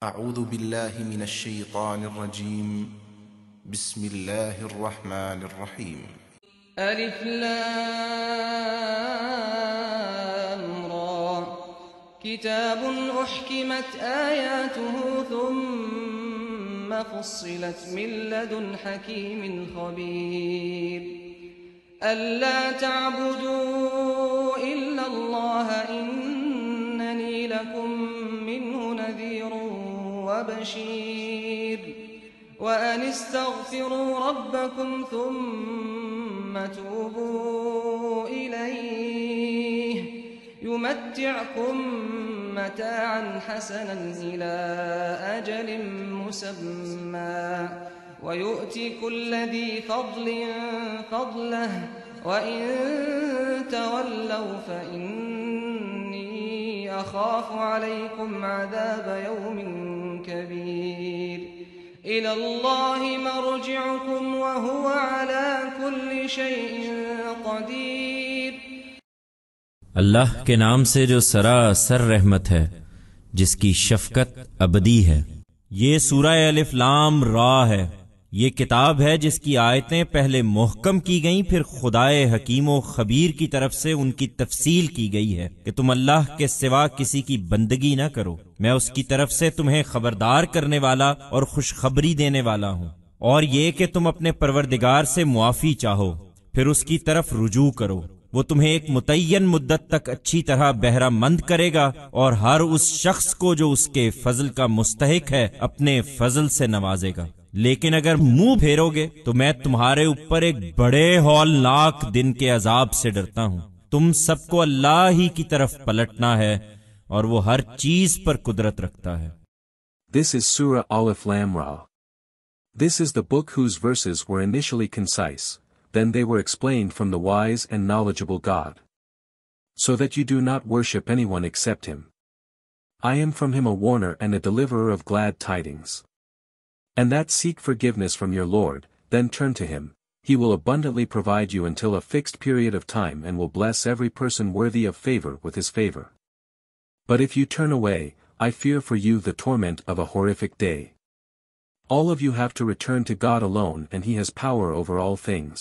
أعوذ بالله من الشيطان الرجيم. بسم الله الرحمن الرحيم. ألف لام را كتاب أحكمت آياته ثم فصلت من لدن حكيم خبير ألا تعبدوا إلا الله إنني لكم منه نذير وبشير وأن استغفروا ربكم ثم توبوا إليه يمتعكم متاعا حسنا إلى أجل مسمى ويؤتي كل ذي فضل فضله وإن تولوا فإني أخاف عليكم عذاب يوم كبير إلى الله مرجعكم وهو على كل شيء قدير. اللہ کے نام سے جو سراسر رحمت ہے، جس کی شفقت ابدی ہے۔ یہ سورہ الف لام را ہے۔ یہ کتاب ہے جس کی آیتیں پہلے محکم کی گئیں، پھر خدائے حکیم و خبیر کی طرف سے ان کی تفصیل کی گئی ہے کہ تم اللہ کے سوا کسی کی بندگی نہ کرو۔ میں اس کی طرف سے تمہیں خبردار کرنے والا اور خوشخبری دینے والا ہوں، اور یہ کہ تم اپنے پروردگار سے معافی چاہو، پھر اس کی طرف رجوع کرو۔ وہ تمہیں ایک متعین مدت تک اچھی طرح بہرہ مند کرے گا، اور ہر اس شخص کو جو اس کے فضل کا مستحق ہے اپنے فضل سے نوازے گا۔ لیکن اگر منہ پھیرو گے تو میں تمہارے اوپر ایک بڑے ہولناک دن کے عذاب سے ڈرتا ہوں۔ تم سب کو اللہ ہی کی طرف پلٹنا ہے، اور وہ ہر چیز پر قدرت رکھتا ہے۔ This is Surah Alif Lam Ra. This is the book whose verses were initially concise, then they were explained from the wise and knowledgeable God, so that you do not worship anyone except Him. I am from Him a warner and a deliverer of glad tidings. And that seek forgiveness from your Lord, then turn to Him. He will abundantly provide you until a fixed period of time and will bless every person worthy of favor with His favor. But if you turn away, I fear for you the torment of a horrific day. All of you have to return to God alone, and He has power over all things.